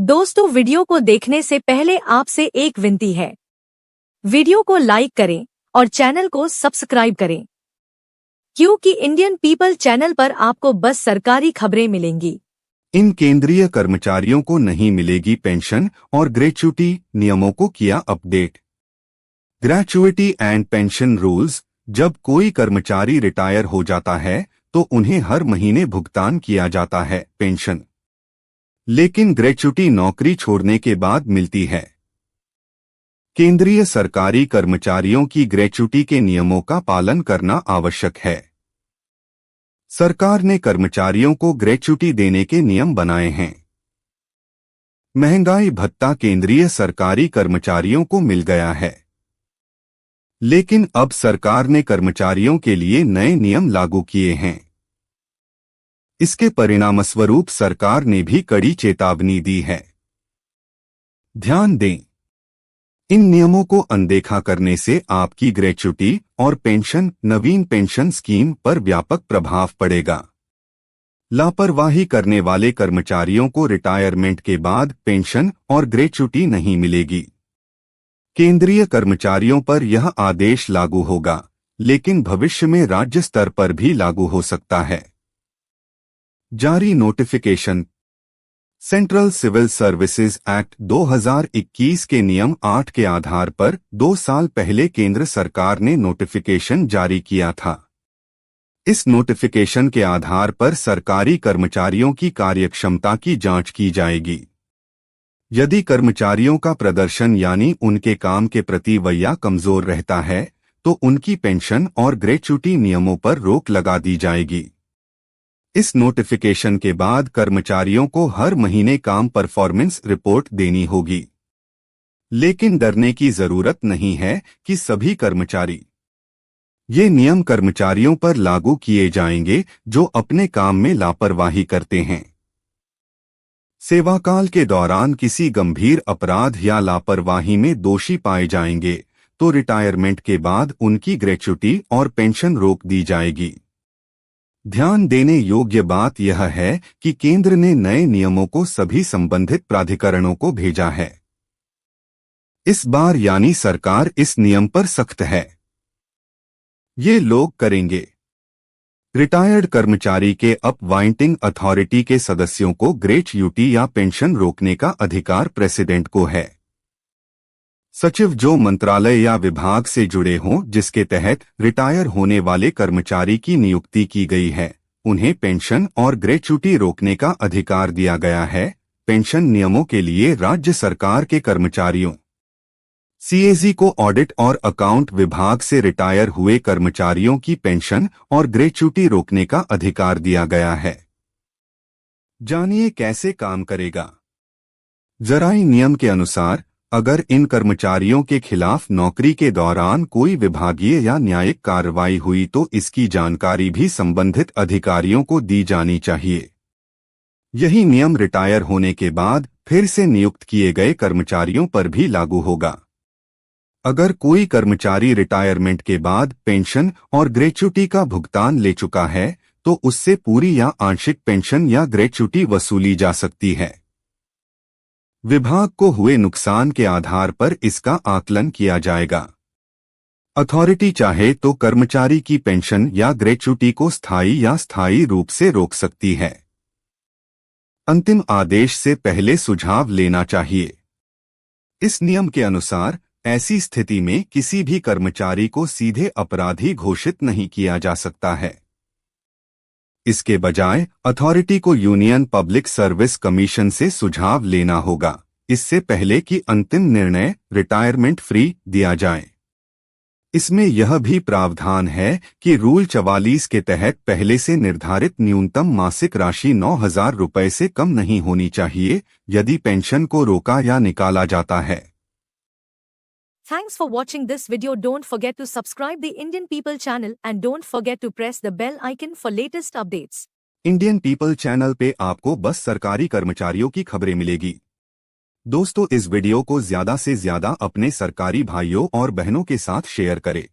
दोस्तों, वीडियो को देखने से पहले आपसे एक विनती है। वीडियो को लाइक करें और चैनल को सब्सक्राइब करें, क्योंकि इंडियन पीपल चैनल पर आपको बस सरकारी खबरें मिलेंगी। इन केंद्रीय कर्मचारियों को नहीं मिलेगी पेंशन और ग्रेच्युटी, नियमों को किया update. Gratuity and pension rules. जब कोई कर्मचारी रिटायर हो जाता है तो उन्हें हर महीने भुगतान किया जाता है पेंशन, लेकिन ग्रेच्युटी नौकरी छोड़ने के बाद मिलती है। केंद्रीय सरकारी कर्मचारियों की ग्रेच्युटी के नियमों का पालन करना आवश्यक है। सरकार ने कर्मचारियों को ग्रेच्युटी देने के नियम बनाए हैं। महंगाई भत्ता केंद्रीय सरकारी कर्मचारियों को मिल गया है, लेकिन अब सरकार ने कर्मचारियों के लिए नए नियम लागू किए हैं। इसके परिणामस्वरूप सरकार ने भी कड़ी चेतावनी दी है। ध्यान दें, इन नियमों को अनदेखा करने से आपकी ग्रेच्युटी और पेंशन, नवीन पेंशन स्कीम पर व्यापक प्रभाव पड़ेगा। लापरवाही करने वाले कर्मचारियों को रिटायरमेंट के बाद पेंशन और ग्रेच्युटी नहीं मिलेगी। केंद्रीय कर्मचारियों पर यह आदेश लागू होगा, लेकिन भविष्य में राज्य स्तर पर भी लागू हो सकता है। जारी notification. Central Civil Services Act 2021 के नियम 8 के आधार पर 2 साल पहले केंद्र सरकार ने नोटिफिकेशन जारी किया था। इस नोटिफिकेशन के आधार पर सरकारी कर्मचारियों की कार्यक्षमता की जांच की जाएगी। यदि कर्मचारियों का प्रदर्शन यानी उनके काम के प्रति रवैया कमजोर रहता है तो उनकी पेंशन और ग्रेच्युटी नियमों पर रोक लगा दी जाएगी। इस नोटिफिकेशन के बाद कर्मचारियों को हर महीने काम परफॉर्मेंस रिपोर्ट देनी होगी, लेकिन डरने की जरूरत नहीं है कि सभी कर्मचारी। ये नियम कर्मचारियों पर लागू किए जाएंगे जो अपने काम में लापरवाही करते हैं। सेवाकाल के दौरान किसी गंभीर अपराध या लापरवाही में दोषी पाए जाएंगे तो रिटायरमेंट के बाद उनकी ग्रेच्युटी और पेंशन रोक दी जाएगी। ध्यान देने योग्य बात यह है कि केंद्र ने नए नियमों को सभी संबंधित प्राधिकरणों को भेजा है। इस बार यानी सरकार इस नियम पर सख्त है। ये लोग करेंगे। रिटायर्ड कर्मचारी के अपॉइंटिंग अथॉरिटी के सदस्यों को ग्रेच्युटी या पेंशन रोकने का अधिकार प्रेसिडेंट को है। सचिव जो मंत्रालय या विभाग से जुड़े हों जिसके तहत रिटायर होने वाले कर्मचारी की नियुक्ति की गई है, उन्हें पेंशन और ग्रेच्युटी रोकने का अधिकार दिया गया है। पेंशन नियमों के लिए राज्य सरकार के कर्मचारियों, सीएजी को ऑडिट और अकाउंट विभाग से रिटायर हुए कर्मचारियों की पेंशन और ग्रेच्युटी रोकने का अधिकार दिया गया है। जानिए कैसे काम करेगा। जराई नियम के अनुसार अगर इन कर्मचारियों के खिलाफ नौकरी के दौरान कोई विभागीय या न्यायिक कार्रवाई हुई तो इसकी जानकारी भी संबंधित अधिकारियों को दी जानी चाहिए। यही नियम रिटायर होने के बाद फिर से नियुक्त किए गए कर्मचारियों पर भी लागू होगा। अगर कोई कर्मचारी रिटायरमेंट के बाद पेंशन और ग्रेच्युटी का भुगतान ले चुका है तो उससे पूरी या आंशिक पेंशन या ग्रेच्युटी वसूली जा सकती है। विभाग को हुए नुकसान के आधार पर इसका आकलन किया जाएगा। अथॉरिटी चाहे तो कर्मचारी की पेंशन या ग्रेच्युटी को स्थायी रूप से रोक सकती है। अंतिम आदेश से पहले सुझाव लेना चाहिए। इस नियम के अनुसार ऐसी स्थिति में किसी भी कर्मचारी को सीधे अपराधी घोषित नहीं किया जा सकता है। इसके बजाय अथॉरिटी को यूनियन पब्लिक सर्विस कमीशन से सुझाव लेना होगा, इससे पहले कि अंतिम निर्णय रिटायरमेंट फ्री दिया जाए। इसमें यह भी प्रावधान है कि रूल 44 के तहत पहले से निर्धारित न्यूनतम मासिक राशि 9,000 रुपये से कम नहीं होनी चाहिए यदि पेंशन को रोका या निकाला जाता है। Thanks for watching this video. Don't forget to subscribe the Indian People channel and don't forget to press the bell icon for latest updates. Indian people channel पे आपको बस सरकारी कर्मचारियों की खबरें मिलेगी। दोस्तों, इस वीडियो को ज्यादा से ज्यादा अपने सरकारी भाइयों और बहनों के साथ शेयर करें।